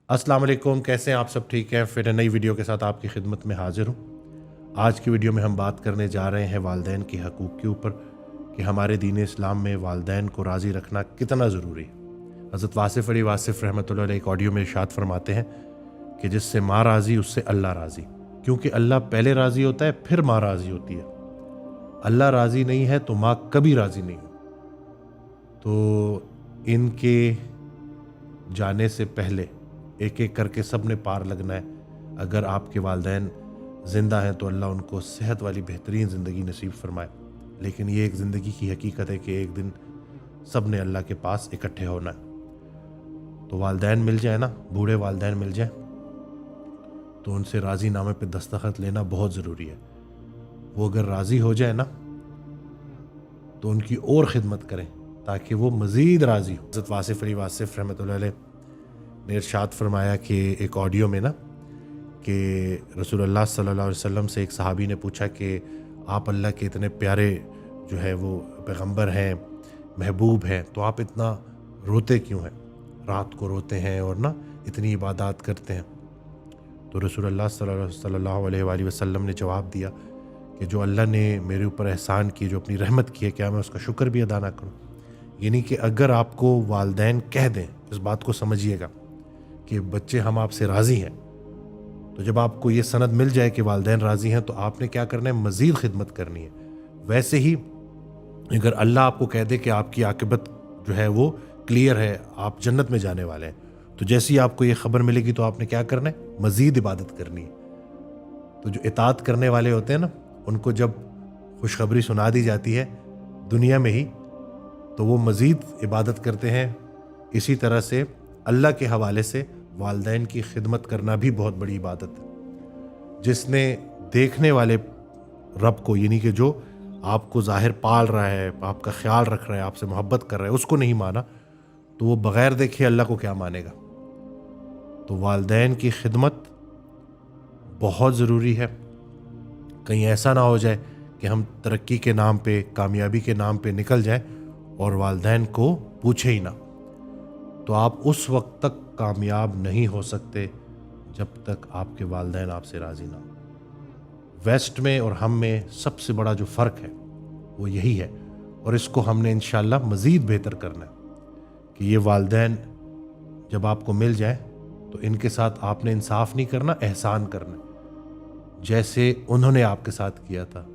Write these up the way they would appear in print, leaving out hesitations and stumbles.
अस्सलाम वालेकुम, कैसे हैं आप सब? ठीक हैं? फिर नई वीडियो के साथ आपकी खिदमत में हाजिर हूँ। आज की वीडियो में हम बात करने जा रहे हैं वालिदैन के हकूक़ के ऊपर कि हमारे दीन इस्लाम में वालिदैन को राज़ी रखना कितना ज़रूरी है। हज़रत वासिफ़ अली वासिफ़ रहमतुल्लाह अलैह एक ऑडियो में इरशाद फरमाते हैं कि जिससे माँ राज़ी उससे अल्लाह राज़ी, क्योंकि अल्लाह पहले राज़ी होता है फिर माँ राज़ी होती है। अल्लाह राज़ी नहीं है तो माँ कभी राज़ी नहीं हो। तो इनके जाने से पहले एक एक करके सब ने पार लगना है। अगर आपके वालिदैन ज़िंदा हैं तो अल्लाह उनको सेहत वाली बेहतरीन ज़िंदगी नसीब फरमाए, लेकिन ये एक ज़िंदगी की हकीकत है कि एक दिन सब ने अल्लाह के पास इकट्ठे होना है। तो वालिदैन मिल जाए ना, बूढ़े वालिदैन मिल जाए तो उनसे राज़ी नामे पे दस्तखत लेना बहुत ज़रूरी है। वो अगर राज़ी हो जाए ना तो उनकी और ख़िदमत करें ताकि वो मज़ीद राज़ी हो। हज़रत वासिफ़ अली वासिफ़ रहमतुल्लाह अलैह ने इरशाद फरमाया कि एक ऑडियो में ना कि रसूलुल्लाह सल्लल्लाहु अलैहि वसल्लम से एक सहाबी ने पूछा कि आप अल्लाह के इतने प्यारे जो है वो पैगंबर हैं, महबूब हैं, तो आप इतना रोते क्यों हैं? रात को रोते हैं और ना इतनी इबादत करते हैं। तो रसूलुल्लाह सल्लल्लाहु अलैहि वसल्लम ने जवाब दिया कि जो अल्लाह ने मेरे ऊपर एहसान किए, जो अपनी रहमत की है, क्या मैं उसका शुक्र भी अदा ना करूँ? यानी कि अगर आपको वालिदैन कह दें, इस बात को समझिएगा कि बच्चे हम आपसे राज़ी हैं, तो जब आपको ये सनद मिल जाए कि वालिदैन राज़ी हैं तो आपने क्या करना है? मज़ीद खिदमत करनी है। वैसे ही अगर अल्लाह आपको कह दे कि आपकी आक़िबत जो है वो क्लियर है, आप जन्नत में जाने वाले हैं, तो जैसे ही आपको ये ख़बर मिलेगी तो आपने क्या करना है? मज़ीद इबादत करनी है। तो जो इताअत करने वाले होते हैं ना, उनको जब खुशखबरी सुना दी जाती है दुनिया में ही, तो वो मज़ीद इबादत करते हैं। इसी तरह से अल्लाह के हवाले से वालिदैन की खिदमत करना भी बहुत बड़ी इबादत है। जिसने देखने वाले रब को, यानी कि जो आपको ज़ाहिर पाल रहा है, आपका ख्याल रख रहा है, आपसे मोहब्बत कर रहा है, उसको नहीं माना तो वो बग़ैर देखे अल्लाह को क्या मानेगा? तो वालिदैन की खिदमत बहुत ज़रूरी है। कहीं ऐसा ना हो जाए कि हम तरक्की के नाम पे, कामयाबी के नाम पे निकल जाए और वालिदैन को पूछे ही ना। तो आप उस वक्त तक कामयाब नहीं हो सकते जब तक आपके वालिदैन आपसे राज़ी ना हो। वेस्ट में और हम में सबसे बड़ा जो फ़र्क है वो यही है, और इसको हमने इंशाअल्लाह मज़ीद बेहतर करना है कि ये वालिदैन जब आपको मिल जाए तो इनके साथ आपने इंसाफ नहीं करना, एहसान करना है जैसे उन्होंने आपके साथ किया था।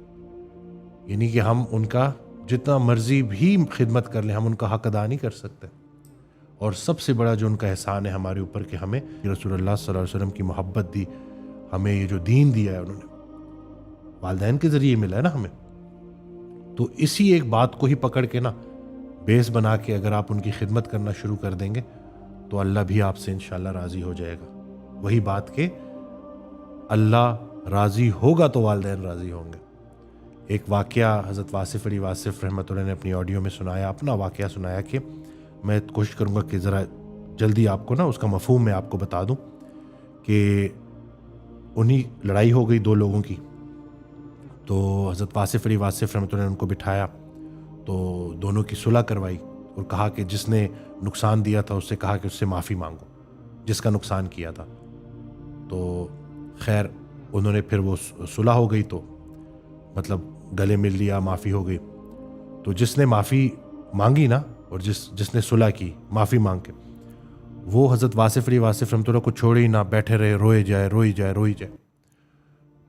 यानी कि हम उनका जितना मर्ज़ी भी खिदमत कर लें, हम उनका हक़ अदा नहीं कर सकते। और सबसे बड़ा जो उनका एहसान है हमारे ऊपर कि हमें रसूलुल्लाह सल्लल्लाहु अलैहि वसल्लम की मोहब्बत दी, हमें ये जो दीन दिया है उन्होंने वालिदैन के ज़रिए मिला है ना हमें। तो इसी एक बात को ही पकड़ के ना बेस बना के अगर आप उनकी खिदमत करना शुरू कर देंगे तो अल्लाह भी आपसे इंशाअल्लाह राज़ी हो जाएगा। वही बात के अल्लाह राज़ी होगा तो वालिदैन राज़ी होंगे। एक वाक़या हज़रत वासिफ़ अली वासिफ़ रहमतुल्लाह ने अपनी ऑडियो में सुनाया, अपना वाक़या सुनाया कि मैं कोशिश करूँगा कि ज़रा जल्दी आपको ना उसका मफ़हूम मैं आपको बता दूँ कि उन्हीं लड़ाई हो गई दो लोगों की। तो हज़रत वासिफ़ अली वासिफ़ रहमतुल्लाह ने उनको बिठाया, तो दोनों की सुलह करवाई और कहा कि जिसने नुकसान दिया था उससे कहा कि उससे माफ़ी मांगो, जिसका नुकसान किया था। तो खैर उन्होंने फिर वो सुलह हो गई, तो मतलब गले मिल लिया, माफ़ी हो गई। तो जिसने माफ़ी मांगी ना और जिसने सुलह की माफ़ी मांग के, वो हज़रत वासिफ़ अली वासिफ़ रहमतुल्लाह को छोड़े ही ना, बैठे रहे, रोए जाए रोई जाए रोई जाए।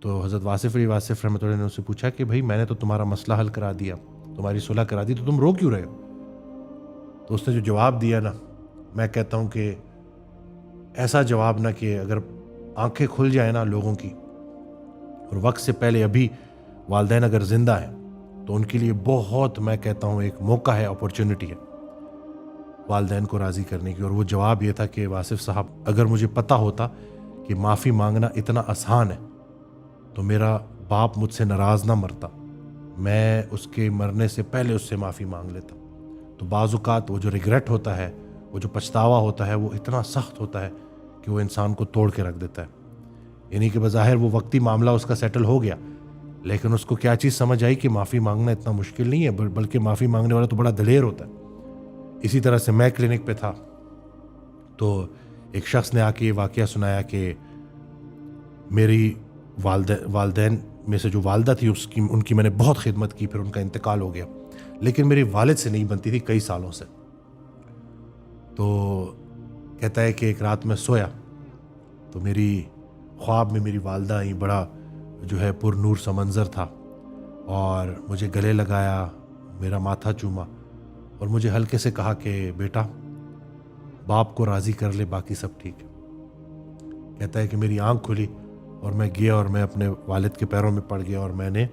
तो हज़रत वासिफ़ अली वासिफ़ रहमतुल्लाह ने उससे पूछा कि भाई मैंने तो तुम्हारा मसला हल करा दिया, तुम्हारी सुलह करा दी, तो तुम रो क्यों रहे हो? तो उसने जो जवाब दिया ना, मैं कहता हूँ कि ऐसा जवाब ना कि अगर आंखें खुल जाए ना लोगों की और वक्त से पहले अभी वालिदैन अगर ज़िंदा हैं तो उनके लिए बहुत, मैं कहता हूँ, एक मौका है, अपॉर्चुनिटी है वालिदैन को राज़ी करने की। और वो जवाब ये था कि वासिफ़ साहब, अगर मुझे पता होता कि माफ़ी मांगना इतना आसान है तो मेरा बाप मुझसे नाराज़ ना मरता, मैं उसके मरने से पहले उससे माफ़ी मांग लेता। तो बाज़ औक़ात वो जो रिग्रेट होता है, वो जो पछतावा होता है, वो इतना सख्त होता है कि वो इंसान को तोड़ के रख देता है। यानी कि बज़ाहिर वो वक्ती मामला उसका सेटल हो गया, लेकिन उसको क्या चीज़ समझ आई कि माफ़ी मांगना इतना मुश्किल नहीं है, बल्कि माफ़ी मांगने वाला तो बड़ा दलेर होता है। इसी तरह से मैं क्लिनिक पे था, तो एक शख्स ने आके ये वाक़या सुनाया कि मेरी वालदैन में से जो वालदा थी उनकी मैंने बहुत खिदमत की, फिर उनका इंतकाल हो गया, लेकिन मेरी वालिद से नहीं बनती थी कई सालों से। तो कहता है कि एक रात में सोया तो मेरी ख्वाब में मेरी वालदा आई, बड़ा जो है पुरनूर सा मंज़र था, और मुझे गले लगाया, मेरा माथा चूमा और मुझे हल्के से कहा कि बेटा बाप को राज़ी कर ले, बाकी सब ठीक है। कहता है कि मेरी आंख खुली और मैं गया और मैं अपने वालिद के पैरों में पड़ गया, और मैंने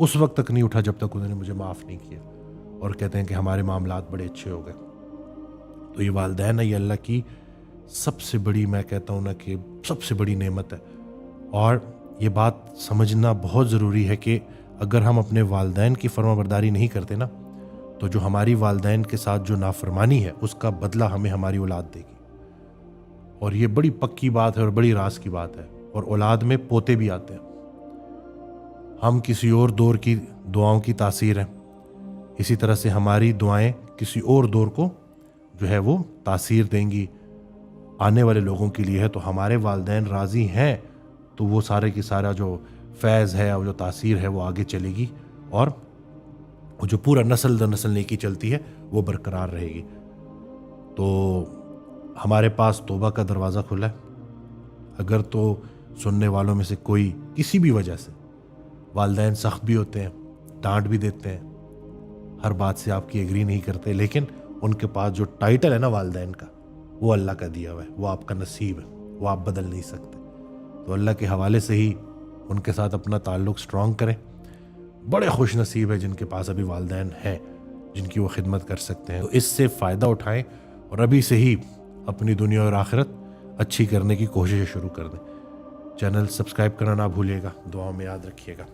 उस वक्त तक नहीं उठा जब तक उन्होंने मुझे माफ़ नहीं किया। और कहते हैं कि हमारे मामलात बड़े अच्छे हो गए। तो ये वालदैन है, ये अल्लाह की सबसे बड़ी, मैं कहता हूँ ना कि सबसे बड़ी नेमत है। और ये बात समझना बहुत ज़रूरी है कि अगर हम अपने वालदैन की फरमाबरदारी नहीं करते ना, तो जो हमारी वालदैन के साथ जो नाफरमानी है उसका बदला हमें हमारी औलाद देगी। और ये बड़ी पक्की बात है और बड़ी राज की बात है। और औलाद में पोते भी आते हैं। हम किसी और दौर की दुआओं की तासीर हैं, इसी तरह से हमारी दुआएं किसी और दौर को जो है वो तासीर देंगी, आने वाले लोगों के लिए है। तो हमारे वालदैन राज़ी हैं तो वो सारे की सारा जो फैज़ है और जो तासीर है वो आगे चलेगी, और वो जो पूरा नस्ल दर नस्ल नेकी चलती है वो बरकरार रहेगी। तो हमारे पास तौबा का दरवाज़ा खुला है। अगर तो सुनने वालों में से कोई किसी भी वजह से, वालदैन सख्त भी होते हैं, डांट भी देते हैं, हर बात से आपकी एग्री नहीं करते, लेकिन उनके पास जो टाइटल है ना वालदैन का, वो अल्लाह का दिया हुआ है, वो आपका नसीब है, वो आप बदल नहीं सकते। तो अल्लाह के हवाले से ही उनके साथ अपना ताल्लुक़ स्ट्रॉन्ग करें। बड़े खुश नसीब है जिनके पास अभी वालदैन हैं जिनकी वो खिदमत कर सकते हैं। तो इससे फ़ायदा उठाएं और अभी से ही अपनी दुनिया और आखिरत अच्छी करने की कोशिश शुरू कर दें। चैनल सब्सक्राइब करना ना भूलिएगा, दुआओं में याद रखिएगा।